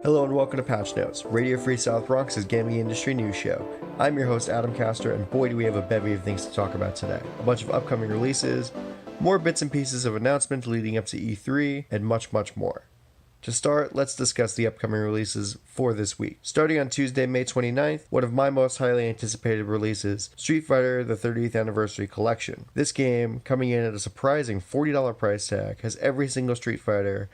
Hello and welcome to Patch Notes, Radio Free South Bronx's gaming industry news show. I'm your host Adam Castor, and boy do we have a bevy of things to talk about today. A bunch of upcoming releases, more bits and pieces of announcements leading up to E3, and much more. To start, let's discuss the upcoming releases for this week. Starting on Tuesday, May 29th, one of my most highly anticipated releases, Street Fighter the 30th Anniversary Collection. This game, coming in at a surprising $40 price tag, has every single Street Fighter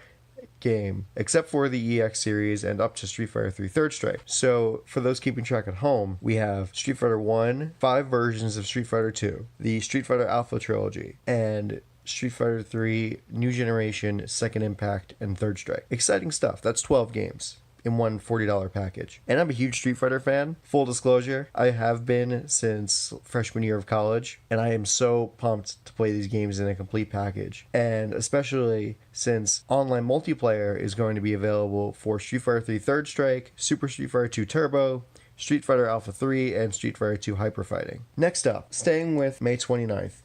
game except for the EX series and up to Street Fighter 3 Third Strike. So for those keeping track at home, we have Street Fighter 1, 5 versions of Street Fighter 2, the Street Fighter Alpha trilogy, and Street Fighter 3 New Generation, Second Impact, and Third Strike. Exciting stuff. That's 12 games in one $40 package. And I'm a huge Street Fighter fan. Full disclosure, I have been since freshman year of college, and I am so pumped to play these games in a complete package. And especially since online multiplayer is going to be available for Street Fighter 3 Third Strike, Super Street Fighter 2 Turbo, Street Fighter Alpha 3, and Street Fighter 2 Hyper Fighting. Next up, staying with May 29th.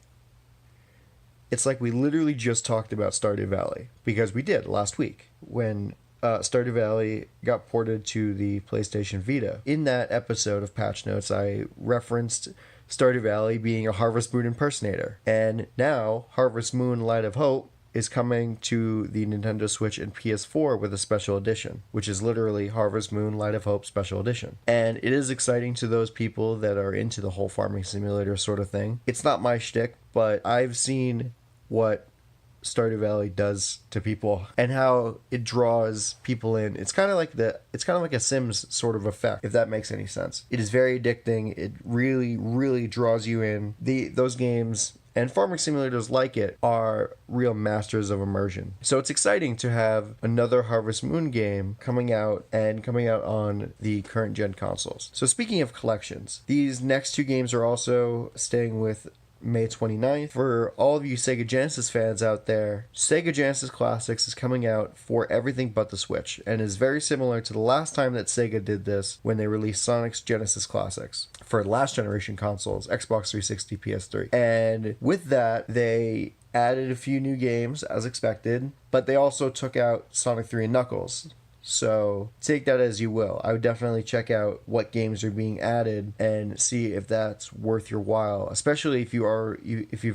It's like we literally just talked about Stardew Valley, because we did last week when Stardew Valley got ported to the PlayStation Vita. In that episode of Patch Notes, I referenced Stardew Valley being a Harvest Moon impersonator. And now, Harvest Moon Light of Hope is coming to the Nintendo Switch and PS4 with a special edition, which is literally Harvest Moon Light of Hope Special Edition. And it is exciting to those people that are into the whole farming simulator sort of thing. It's not my shtick, but I've seen what Stardew Valley does to people and how it draws people in. It's kind of like a Sims sort of effect, if that makes any sense. It is very addicting. It really draws you in. Those games and farming simulators like it are real masters of immersion. So it's exciting to have another Harvest Moon game coming out on the current gen consoles. So speaking of collections, these next two games are also staying with May 29th. For all of you Sega Genesis fans out there, Sega Genesis Classics is coming out for everything but the Switch, and is very similar to the last time that Sega did this when they released Sonic's Genesis Classics for last generation consoles, Xbox 360, PS3. And with that, they added a few new games as expected, but they also took out Sonic 3 and Knuckles. So take that as you will. I would definitely check out what games are being added and see if that's worth your while, especially if you've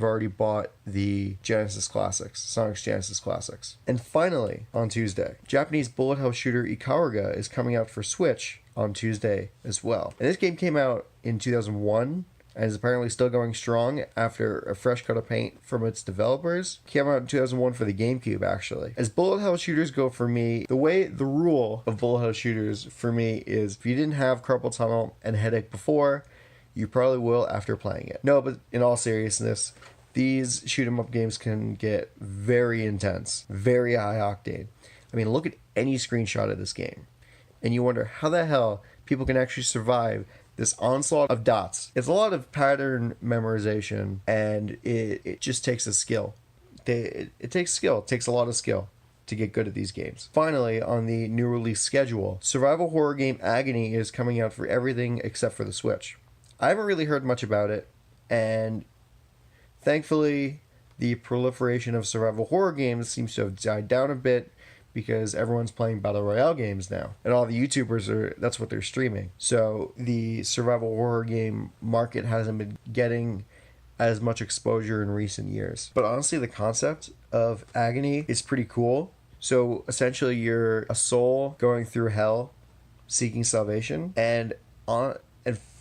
already bought the Genesis Classics, Sonic's Genesis Classics. And finally, on Tuesday, Japanese bullet hell shooter Ikaruga is coming out for Switch on Tuesday as well. And this game came out in 2001 and is apparently still going strong after a fresh coat of paint from its developers. Came out in 2001 for the GameCube, actually. As bullet hell shooters go for me, the rule of bullet hell shooters for me is if you didn't have carpal tunnel and headache before, you probably will after playing it. No, but in all seriousness, these shoot 'em up games can get very intense, very high octane. I mean, look at any screenshot of this game, and you wonder how the hell people can actually survive this onslaught of dots. It's a lot of pattern memorization, and it just takes a skill. It takes skill. It takes a lot of skill to get good at these games. Finally, on the new release schedule, survival horror game Agony is coming out for everything except for the Switch. I haven't really heard much about it, and thankfully, the proliferation of survival horror games seems to have died down a bit, because everyone's playing Battle Royale games now. And all the YouTubers that's what they're streaming. So the survival horror game market hasn't been getting as much exposure in recent years. But honestly, the concept of Agony is pretty cool. So essentially, you're a soul going through hell, seeking salvation. And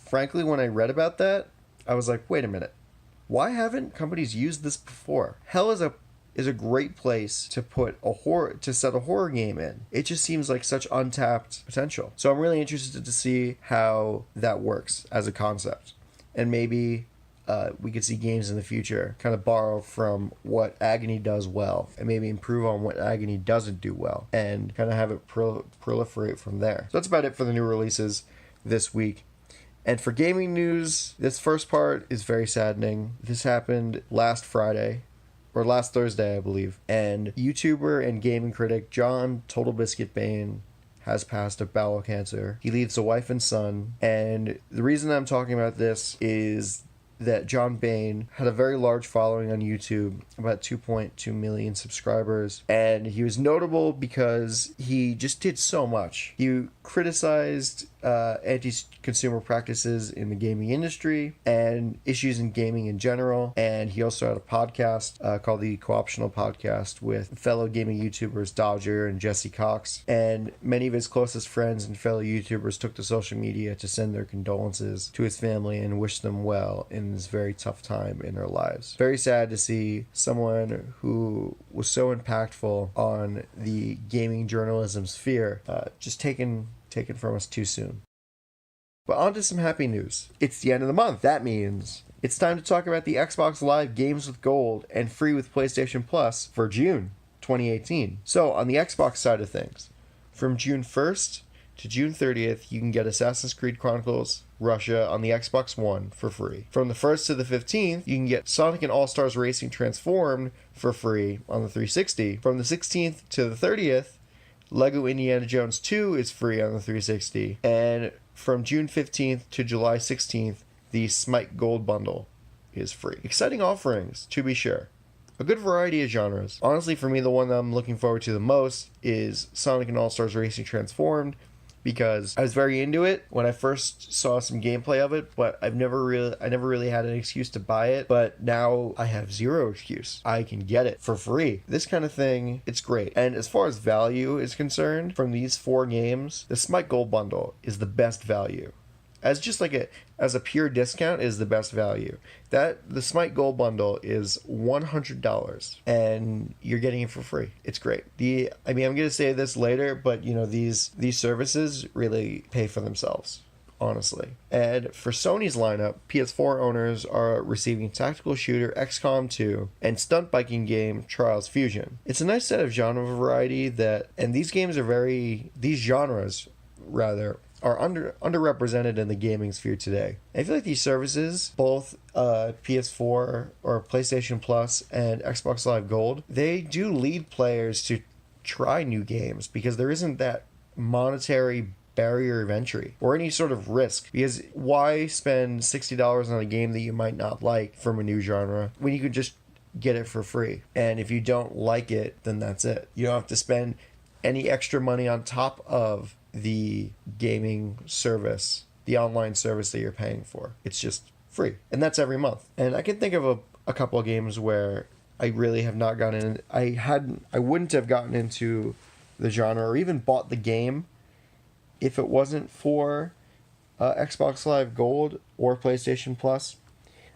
frankly, when I read about that, I was like, wait a minute. Why haven't companies used this before? Hell is a great place to set a horror game in. It just seems like such untapped potential. So I'm really interested to see how that works as a concept. And maybe we could see games in the future kind of borrow from what Agony does well and maybe improve on what Agony doesn't do well and kind of have it proliferate from there. So that's about it for the new releases this week. And for gaming news, this first part is very saddening. This happened last Thursday, I believe. And YouTuber and gaming critic John Total Biscuit Bain has passed of bowel cancer. He leaves a wife and son. And the reason I'm talking about this is that John Bain had a very large following on YouTube, about 2.2 million subscribers, and he was notable because he just did so much. He criticized anti-consumer practices in the gaming industry and issues in gaming in general, and he also had a podcast called the Co-optional Podcast with fellow gaming YouTubers Dodger and Jesse Cox, and many of his closest friends and fellow YouTubers took to social media to send their condolences to his family and wish them well in this very tough time in their lives. Very sad to see someone who was so impactful on the gaming journalism sphere just taken from us too soon. But on to some happy news. It's the end of the month. That means it's time to talk about the Xbox Live Games with Gold and free with PlayStation Plus for June 2018. So on the Xbox side of things, from June 1st to June 30th, you can get Assassin's Creed Chronicles Russia on the Xbox One for free. From the 1st to the 15th, you can get Sonic and All-Stars Racing Transformed for free on the 360. From the 16th to the 30th, Lego Indiana Jones 2 is free on the 360. And from June 15th to July 16th, the Smite Gold Bundle is free. Exciting offerings, to be sure. A good variety of genres. Honestly, for me, the one that I'm looking forward to the most is Sonic and All-Stars Racing Transformed, because I was very into it when I first saw some gameplay of it, but I never really had an excuse to buy it. But now I have zero excuse. I can get it for free. This kind of thing, it's great. And as far as value is concerned, from these 4 games, the Smite Gold Bundle is the best value. As a pure discount is the best value. The Smite Gold Bundle is $100 and you're getting it for free. It's great. I'm gonna say this later, but these services really pay for themselves, honestly. And for Sony's lineup, PS4 owners are receiving tactical shooter XCOM 2 and stunt biking game Trials Fusion. It's a nice set of genre variety and these genres are underrepresented in the gaming sphere today. I feel like these services, both PS4 or PlayStation Plus and Xbox Live Gold, they do lead players to try new games because there isn't that monetary barrier of entry or any sort of risk. Because why spend $60 on a game that you might not like from a new genre when you could just get it for free? And if you don't like it, then that's it. You don't have to spend any extra money on top of the gaming service, the online service that you're paying for. It's just free. And that's every month. And I can think of a couple of games where I really have not gotten in. I wouldn't have gotten into the genre or even bought the game if it wasn't for Xbox Live Gold or PlayStation Plus.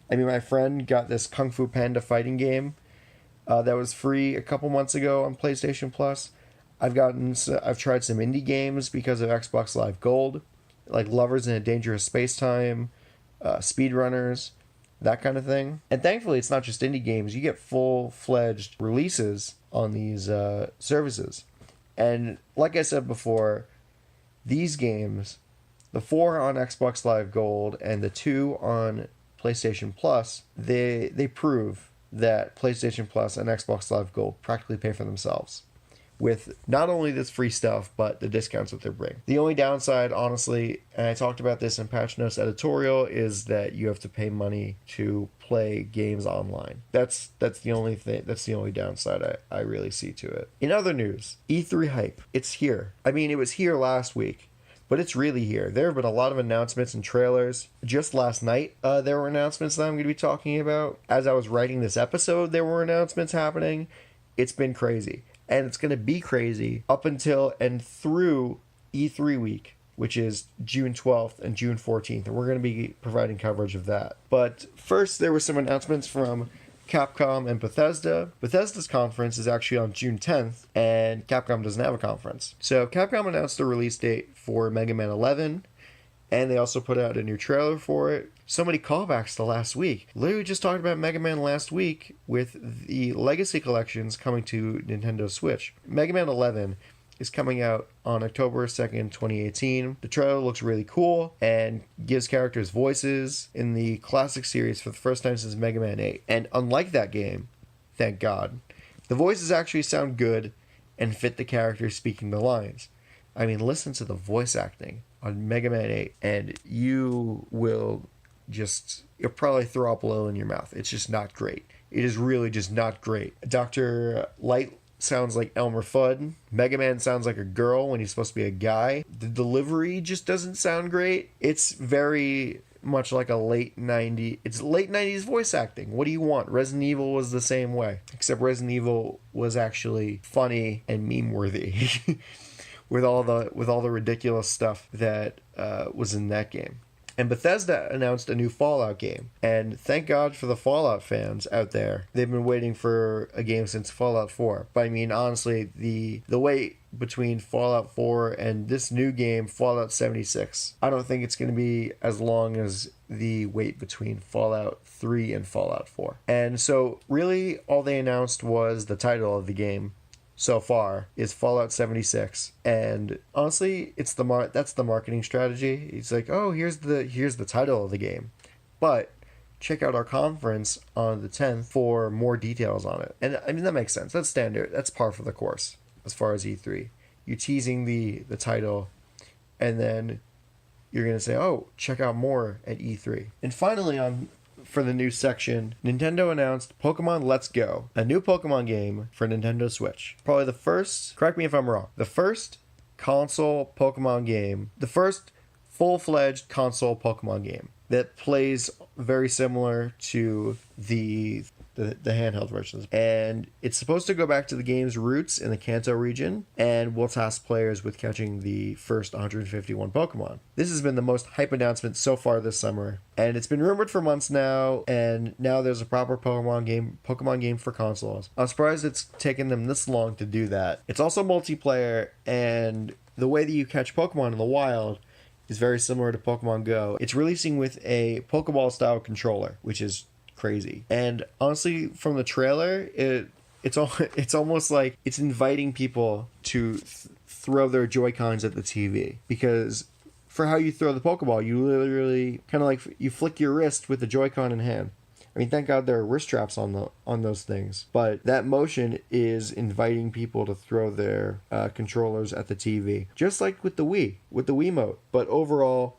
My friend got this Kung Fu Panda fighting game that was free a couple months ago on PlayStation Plus. I've tried some indie games because of Xbox Live Gold, like Lovers in a Dangerous Space-Time, Speedrunners, that kind of thing. And thankfully, it's not just indie games. You get full-fledged releases on these services. And like I said before, these games, the 4 on Xbox Live Gold and the 2 on PlayStation Plus, they prove that PlayStation Plus and Xbox Live Gold practically pay for themselves with not only this free stuff, but the discounts that they bring. The only downside, honestly, and I talked about this in Patch Notes editorial, is that you have to pay money to play games online. That's the only thing. That's the only downside I really see to it. In other news, E3 hype. It's here. It was here last week, but it's really here. There have been a lot of announcements and trailers. Just last night, there were announcements that I'm going to be talking about. As I was writing this episode, there were announcements happening. It's been crazy. And it's going to be crazy up until and through E3 week, which is June 12th and June 14th. And we're going to be providing coverage of that. But first, there were some announcements from Capcom and Bethesda. Bethesda's conference is actually on June 10th, and Capcom doesn't have a conference. So Capcom announced the release date for Mega Man 11, and they also put out a new trailer for it. So many callbacks to last week. Literally just talked about Mega Man last week with the Legacy Collections coming to Nintendo Switch. Mega Man 11 is coming out on October 2nd, 2018. The trailer looks really cool and gives characters voices in the classic series for the first time since Mega Man 8. And unlike that game, thank God, the voices actually sound good and fit the characters speaking the lines. Listen to the voice acting on Mega Man 8 and you will just you'll probably throw up a little in your mouth. It's just not great. It is really just not great. Dr. Light sounds like Elmer Fudd. Mega Man sounds like a girl when he's supposed to be a guy. The delivery just doesn't sound great. It's very much like a late 90s. It's late 90s voice acting. What do you want? Resident Evil was the same way. Except Resident Evil was actually funny and meme worthy with all the ridiculous stuff that was in that game. And Bethesda announced a new Fallout game. And thank God for the Fallout fans out there. They've been waiting for a game since Fallout 4. But I mean, honestly, the wait between Fallout 4 and this new game, Fallout 76, I don't think it's going to be as long as the wait between Fallout 3 and Fallout 4. And so really all they announced was the title of the game so far is Fallout 76, and honestly that's the marketing strategy. It's like, oh, here's the title of the game, but check out our conference on the 10th for more details on it. And I mean, that makes sense. That's standard. That's par for the course as far as E3. You're teasing the title, and then you're gonna say, oh, check out more at E3. And finally, for the new section, Nintendo announced Pokemon Let's Go, a new Pokemon game for Nintendo Switch. Probably the first, correct me if I'm wrong, the first console Pokemon game, the first full-fledged console Pokemon game that plays very similar to the handheld versions. And it's supposed to go back to the game's roots in the Kanto region, and will task players with catching the first 151 Pokemon. This has been the most hype announcement so far this summer, and it's been rumored for months now, and now there's a proper Pokemon game for consoles. I'm surprised it's taken them this long to do that. It's also multiplayer, and the way that you catch Pokemon in the wild is very similar to Pokemon Go. It's releasing with a Pokeball style controller, which is crazy. And honestly, from the trailer, it's almost like it's inviting people to throw their Joy-Cons at the TV, because for how you throw the Pokeball, you literally kind of like you flick your wrist with the Joy-Con in hand. I mean, thank God there are wrist straps on those things, but that motion is inviting people to throw their controllers at the TV, just like with the Wiimote. But overall,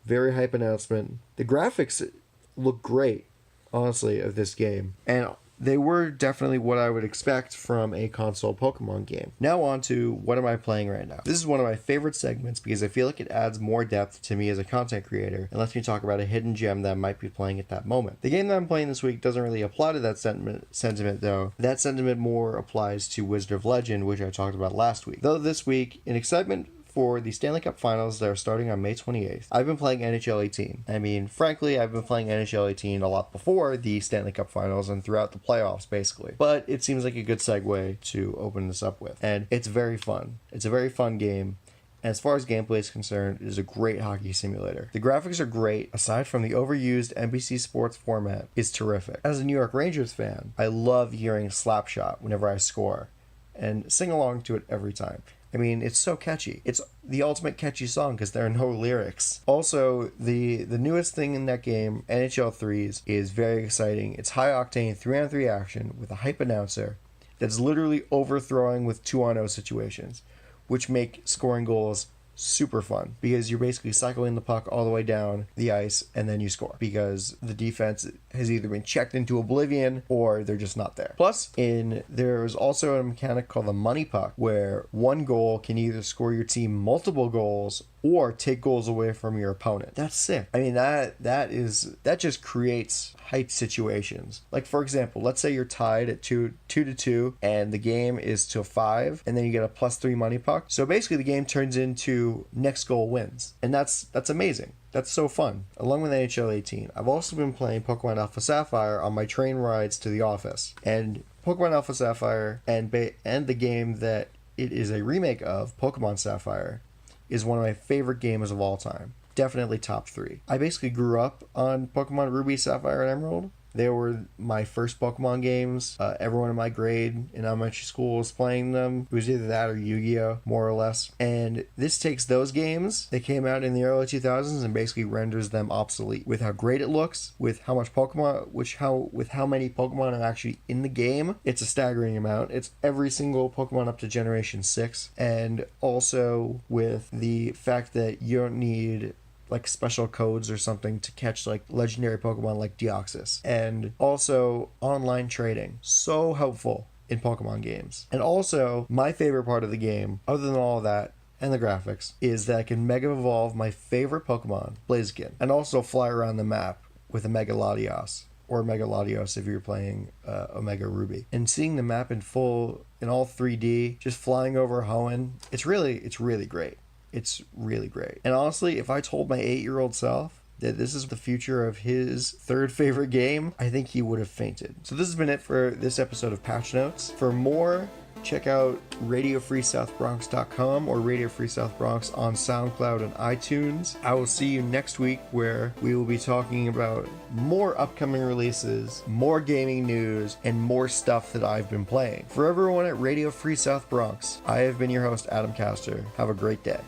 very hype announcement. The graphics look great, honestly, of this game, and they were definitely what I would expect from a console Pokemon game. Now on to what am I playing right now. This is one of my favorite segments because I feel like it adds more depth to me as a content creator and lets me talk about a hidden gem that I might be playing at that moment. The game that I'm playing this week doesn't really apply to that sentiment though. That sentiment more applies to Wizard of Legend, which I talked about last week. Though this week, in excitement for the Stanley Cup Finals that are starting on May 28th, I've been playing NHL 18. I mean, frankly, I've been playing NHL 18 a lot before the Stanley Cup Finals and throughout the playoffs, basically. But it seems like a good segue to open this up with. And it's very fun. It's a very fun game. And as far as gameplay is concerned, it is a great hockey simulator. The graphics are great, aside from the overused NBC Sports format is terrific. As a New York Rangers fan, I love hearing Slapshot whenever I score, and sing along to it every time. I mean, it's so catchy. It's the ultimate catchy song because there are no lyrics. Also, the newest thing in that game, NHL 3s, is very exciting. It's high-octane 3-on-3 action with a hype announcer that's literally overthrowing with 2-on-0 situations, which make scoring goals super fun because you're basically cycling the puck all the way down the ice and then you score because the defense has either been checked into oblivion or they're just not there. Plus, there's also a mechanic called the money puck where one goal can either score your team multiple goals or take goals away from your opponent. That's sick. I mean, that just creates hype situations. Like, for example, let's say you're tied at 2-2 and the game is to 5 and then you get a +3 money puck. So basically the game turns into next goal wins. And that's amazing. That's so fun. Along with NHL 18, I've also been playing Pokemon Alpha Sapphire on my train rides to the office. And Pokemon Alpha Sapphire and the game that it is a remake of, Pokemon Sapphire, is one of my favorite games of all time. Definitely top 3. I basically grew up on Pokemon Ruby, Sapphire, and Emerald. They were my first Pokemon games. Everyone in my grade in elementary school was playing them. It was either that or Yu-Gi-Oh, more or less. And this takes those games that came out in the early 2000s and basically renders them obsolete with how great it looks, with how much Pokemon, with how many Pokemon are actually in the game. It's a staggering amount. It's every single Pokemon up to Generation 6, and also with the fact that you don't need like special codes or something to catch like legendary Pokemon like Deoxys. And also online trading. So helpful in Pokemon games. And also, my favorite part of the game, other than all of that, and the graphics, is that I can Mega Evolve my favorite Pokemon, Blaziken, and also fly around the map with a Mega Latios, or Mega Latios if you're playing Omega Ruby. And seeing the map in full, in all 3D, just flying over Hoenn, it's really great. It's really great. And honestly, if I told my 8-year-old self that this is the future of his third favorite game, I think he would have fainted. So this has been it for this episode of Patch Notes. For more, check out RadioFreeSouthBronx.com or Radio Free South Bronx on SoundCloud and iTunes. I will see you next week, where we will be talking about more upcoming releases, more gaming news, and more stuff that I've been playing. For everyone at Radio Free South Bronx, I have been your host, Adam Castor. Have a great day.